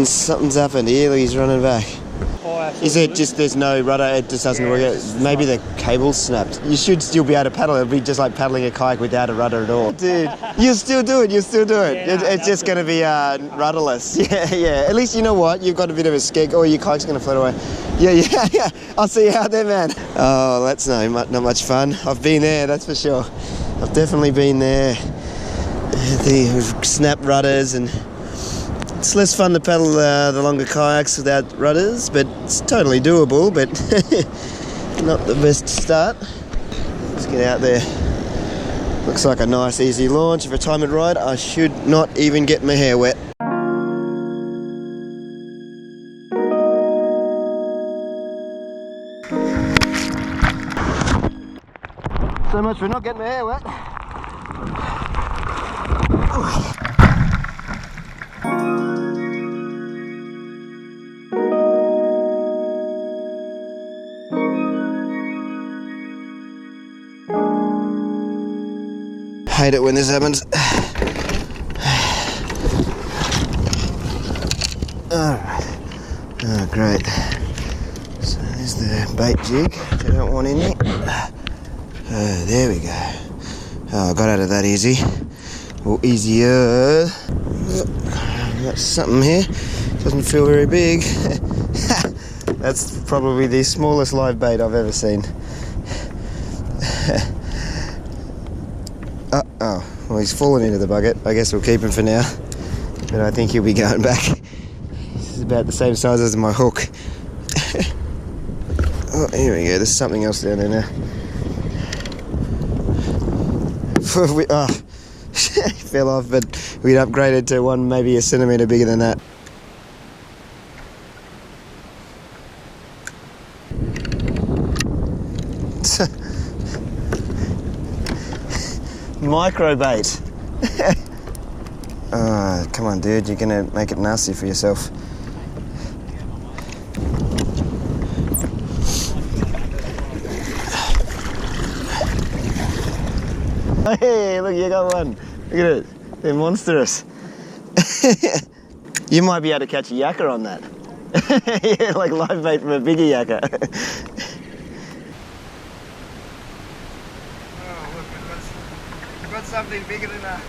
Something's happened here. Look, he's running back. Is it just there's no rudder? It just doesn't work out. Maybe the cable's snapped. You should still be able to paddle. It'll be just like paddling a kayak without a rudder at all. Dude, you'll still do it. It's just going to be rudderless. Yeah. At least you know what? You've got a bit of a skeg. Or your kayak's going to float away. Yeah. I'll see you out there, man. Oh, that's not much fun. I've been there, that's for sure. I've definitely been there. We've snapped rudders and... It's less fun to paddle the longer kayaks without rudders, but it's totally doable, but not the best start. Let's get out there. Looks like a nice easy launch. If I time it right, I should not even get my hair wet. So much for not getting my hair wet. Hate it when this happens. Alright. Oh, great. So there's the bait jig, which I don't want in there. There we go. Oh, I got out of that easy. Or easier. Got something here. Doesn't feel very big. That's probably the smallest live bait I've ever seen. Oh, well, he's fallen into the bucket. I guess we'll keep him for now. But I think he'll be going back. This is about the same size as my hook. Oh, here we go. There's something else down there now. He fell off, but we'd upgraded to one maybe a centimetre bigger than that. Micro bait. Oh, come on, dude, you're gonna make it nasty for yourself. Hey, look, you got one. Look at it. They're monstrous. You might be able to catch a yakka on that. Yeah, like live bait from a bigger yakka. Got something bigger than that.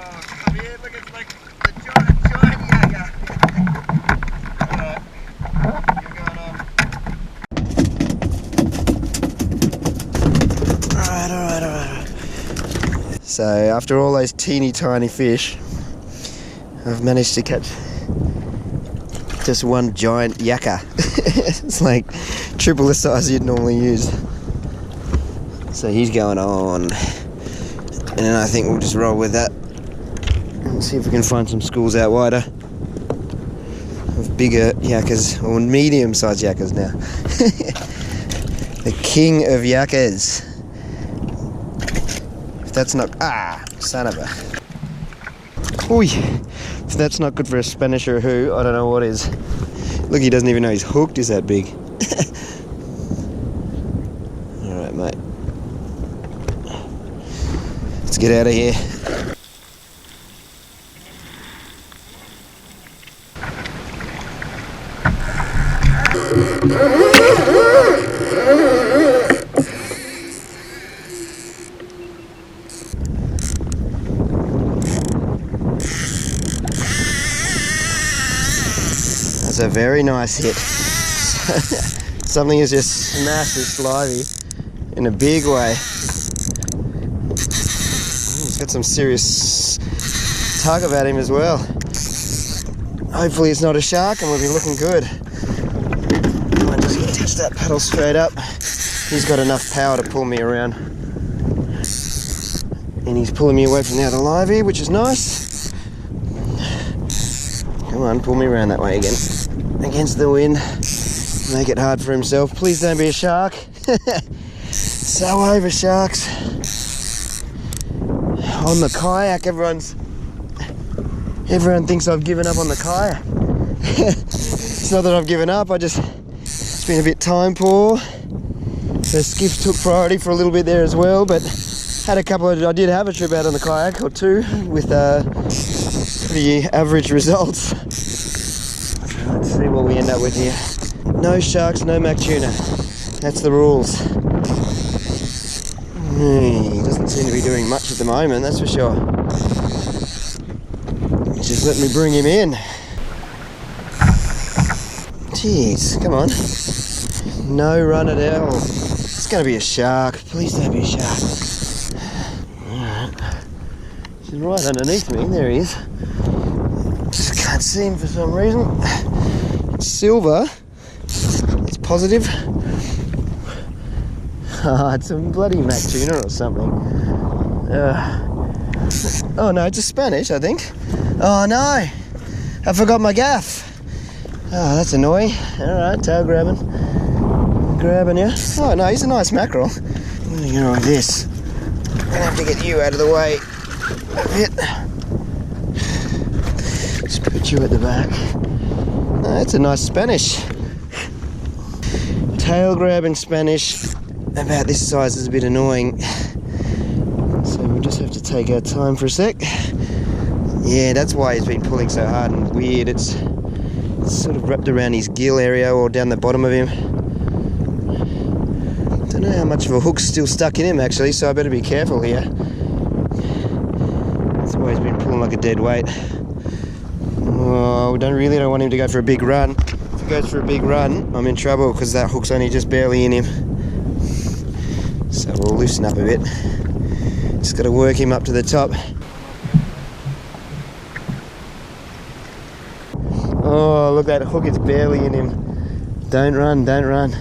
Oh, come here, look, it's like the giant yakka. Alright, you're going on. Alright. So, after all those teeny tiny fish, I've managed to catch just one giant yakka. It's like triple the size you'd normally use. So he's going on. And then I think we'll just roll with that and see if we can find some schools out wider of bigger yakkas, or medium-sized yakkas now. The king of yakkas. If that's not... son of a... Ooh, if that's not good for a Spinfisher who, I don't know what is. Look, he doesn't even know he's hooked, is that big. Alright, mate. Let's get out of here. That's a very nice hit. Something has just smashed this livey in a big way. He's got some serious tug about him as well. Hopefully it's not a shark and we'll be looking good. I might just touch that paddle straight up. He's got enough power to pull me around. And he's pulling me away from the other livey, which is nice. Come on, pull me around that way again. Against the wind. Make it hard for himself. Please don't be a shark. So over sharks. On the kayak, everyone thinks I've given up on the kayak. It's not that I've given up, it's been a bit time poor. So skiff took priority for a little bit there as well, but I did have a trip out on the kayak or two with pretty average results. So let's see what we end up with here. No sharks, no mac tuna. That's the rules. He doesn't seem to be doing much at the moment, that's for sure. Just let me bring him in. Jeez, come on. No run at all. It's going to be a shark. Please don't be a shark. Alright. He's right underneath me. There he is. Just can't see him for some reason. It's silver. It's positive. It's a bloody mac tuna or something. Oh no, it's a Spanish, I think. Oh no! I forgot my gaff. Oh, that's annoying. Alright, tail grabbing you. Oh no, he's a nice mackerel. I'm gonna go with this. I'm gonna have to get you out of the way a bit. Just put you at the back. Oh, that's a nice Spanish. Tail grabbing Spanish about this size is a bit annoying. So we'll just have to take our time for a sec. Yeah, that's why he's been pulling so hard and weird. It's sort of wrapped around his gill area or down the bottom of him. Don't know how much of a hook's still stuck in him actually, so I better be careful here. That's why he's been pulling like a dead weight. Oh, we really don't want him to go for a big run. If he goes for a big run, I'm in trouble because that hook's only just barely in him. So we'll loosen up a bit. Just got to work him up to the top. Oh, look, that hook is barely in him. Don't run, don't run.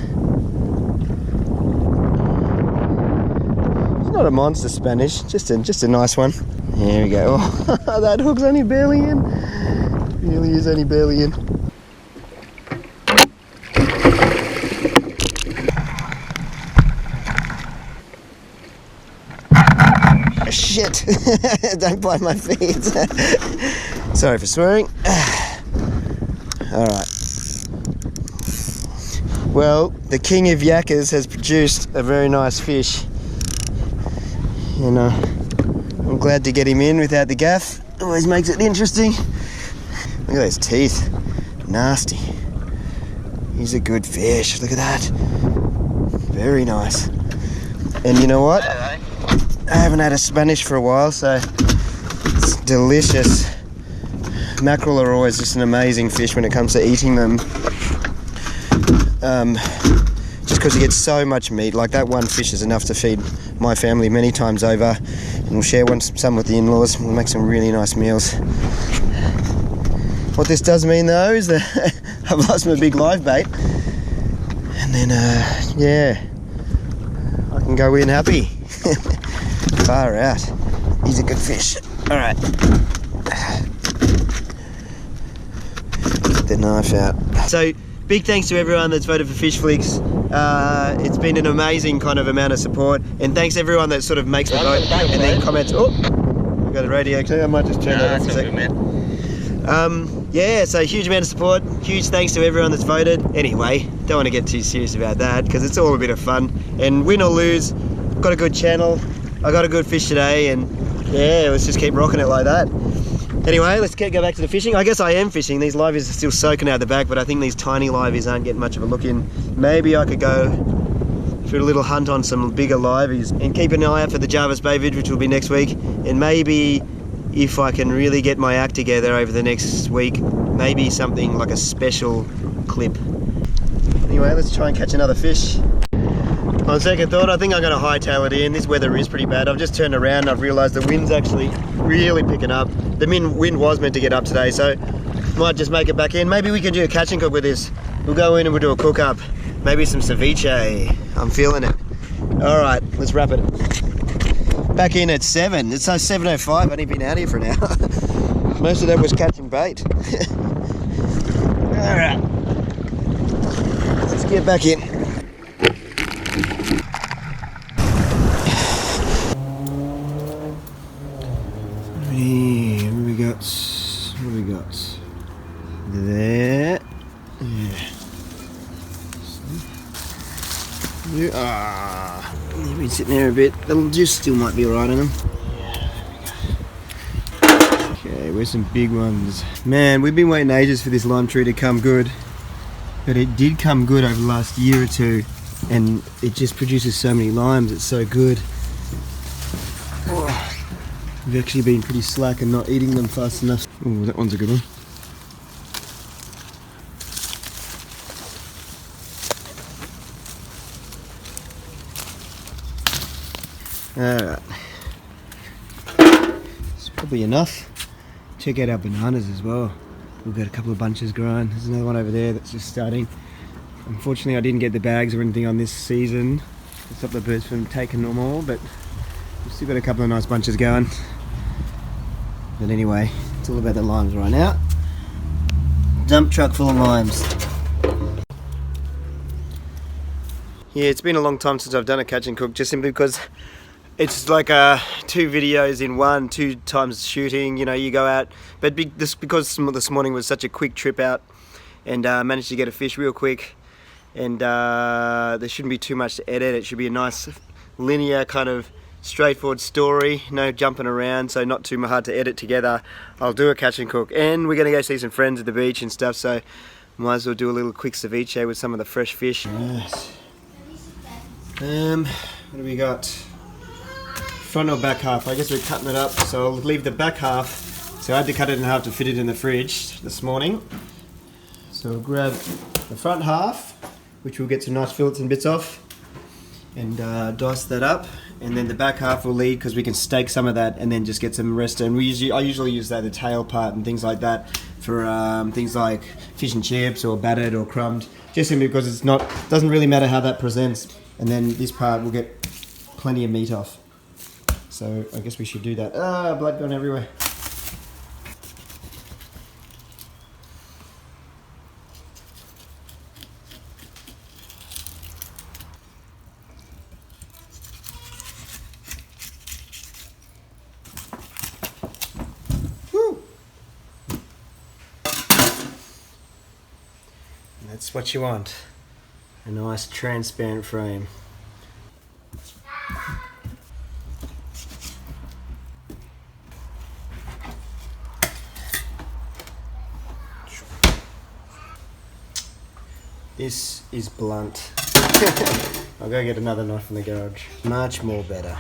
It's not a monster Spanish, just a nice one. There we go. Oh, that hook's only barely in. Really is only barely in. Shit! Don't bite my feet. Sorry for swearing. Alright. Well, the king of yakkers has produced a very nice fish. You know, I'm glad to get him in without the gaff. Always makes it interesting. Look at those teeth. Nasty. He's a good fish. Look at that. Very nice. And you know what? I haven't had a Spanish for a while, so it's delicious. Mackerel are always just an amazing fish when it comes to eating them. Just because you get so much meat. Like that one fish is enough to feed my family many times over. And we'll share some with the in-laws. We'll make some really nice meals. What this does mean though is that I've lost my big live bait. And then, yeah, I can go in happy. Far out. He's a good fish. Alright. Get the knife out. So, big thanks to everyone that's voted for Fishflicks. It's been an amazing kind of amount of support. And thanks everyone that sort of makes the vote and then comments. Oh, we've got a radio too. I might just turn that off for a second. Yeah, so huge amount of support. Huge thanks to everyone that's voted. Anyway, don't want to get too serious about that because it's all a bit of fun. And win or lose, got a good channel. I got a good fish today, and yeah, let's just keep rocking it like that. Anyway, let's go back to the fishing. I guess I am fishing. These liveys are still soaking out the back, but I think these tiny liveys aren't getting much of a look in. Maybe I could go for a little hunt on some bigger liveys and keep an eye out for the Jarvis Bay vid, which will be next week. And maybe if I can really get my act together over the next week, maybe something like a special clip. Anyway, let's try and catch another fish. On second thought, I think I'm going to hightail it in. This weather is pretty bad. I've just turned around and I've realised the wind's actually really picking up. The wind was meant to get up today, so might just make it back in. Maybe we can do a catch and cook with this. We'll go in and we'll do a cook up. Maybe some ceviche. I'm feeling it. Alright, let's wrap it. Back in at 7. It's 7:05. I've only been out here for an hour. Most of that was catching bait. Alright. Let's get back in. What do we got? There. They've been sitting there a bit. The juice still might be alright in them. Okay, where's some big ones? Man, we've been waiting ages for this lime tree to come good. But it did come good over the last year or two. And it just produces so many limes, it's so good. Oh, we've actually been pretty slack and not eating them fast enough. Oh, that one's a good one. Alright. It's probably enough. Check out our bananas as well. We've got a couple of bunches growing. There's another one over there that's just starting. Unfortunately, I didn't get the bags or anything on this season to stop the birds from taking them all, but we've still got a couple of nice bunches going. But anyway, it's all about the limes right now. Dump truck full of limes. Yeah, it's been a long time since I've done a catch and cook, just simply because it's like 2 videos in one, 2 times shooting, you know, you go out. But because this morning was such a quick trip out and managed to get a fish real quick, and there shouldn't be too much to edit. It should be a nice linear kind of straightforward story, no jumping around, so not too hard to edit together. I'll do a catch and cook, and we're going to go see some friends at the beach and stuff, so might as well do a little quick ceviche with some of the fresh fish. Right. What do we got? Front or back half? I guess we're cutting it up, so I'll leave the back half. So I had to cut it in half to fit it in the fridge this morning. So we'll grab the front half, which we'll get some nice fillets and bits off, and dice that up. And then the back half we'll leave because we can steak some of that and then just get some rest. And I usually use that, the tail part and things like that, for things like fish and chips or battered or crumbed, just simply because doesn't really matter how that presents. And then this part will get plenty of meat off. So I guess we should do that. Blood gone everywhere. Woo! And that's what you want. A nice transparent frame. This is blunt. I'll go get another knife from the garage. Much more better.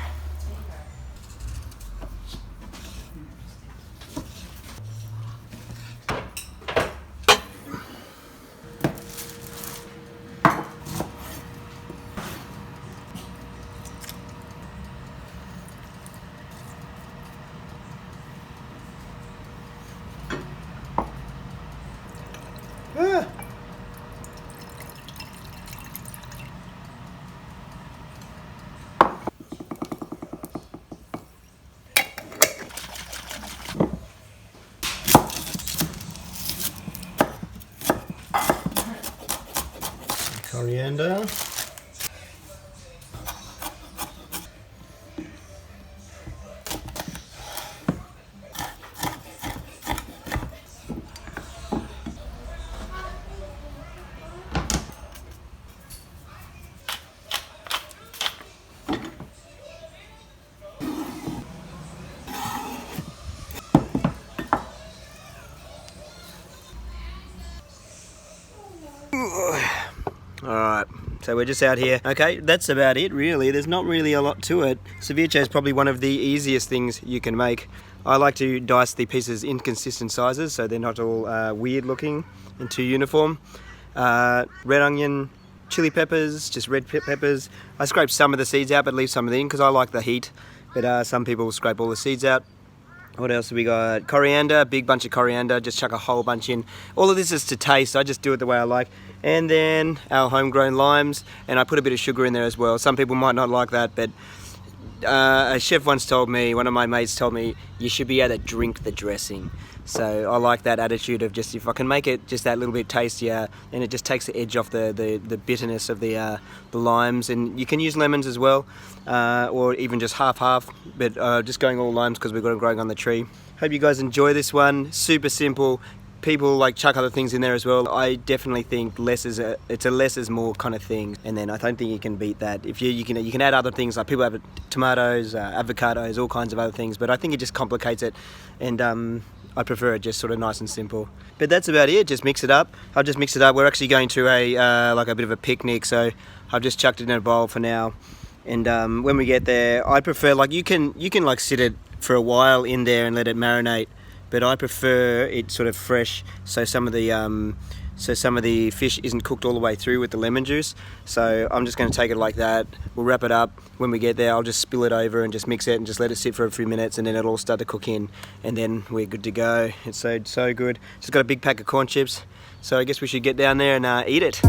Coriander. Alright, so we're just out here. Okay, that's about it really. There's not really a lot to it. Ceviche is probably one of the easiest things you can make. I like to dice the pieces in consistent sizes so they're not all weird looking and too uniform. Red onion, chili peppers, just red peppers. I scrape some of the seeds out but leave some of them in because I like the heat. But some people scrape all the seeds out. What else have we got? Coriander, big bunch of coriander, just chuck a whole bunch in. All of this is to taste, I just do it the way I like. And then our homegrown limes, and I put a bit of sugar in there as well. Some people might not like that, but a chef once told me, one of my mates told me, you should be able to drink the dressing. So I like that attitude of just, if I can make it just that little bit tastier, and it just takes the edge off the bitterness of the limes. And you can use lemons as well, or even just half-half, but just going all limes because we've got them growing on the tree. Hope you guys enjoy this one. Super simple. people like chuck other things in there as well. I definitely think less is it's a less is more kind of thing, and then I don't think you can beat that. If you can add other things, like people have tomatoes, avocados, all kinds of other things, but I think it just complicates it, and I prefer it just sort of nice and simple. But that's about it. Just mix it up. I'll just mix it up. We're actually going to a like a bit of a picnic, so I've just chucked it in a bowl for now. And when we get there, I prefer, like, you can like sit it for a while in there and let it marinate, but I prefer it sort of fresh, so some of the fish isn't cooked all the way through with the lemon juice. So I'm just going to take it like that. We'll wrap it up. When we get there, I'll just spill it over and just mix it and just let it sit for a few minutes, and then it'll all start to cook in, and then we're good to go. It's so good. Just got a big pack of corn chips, so I guess we should get down there and eat it.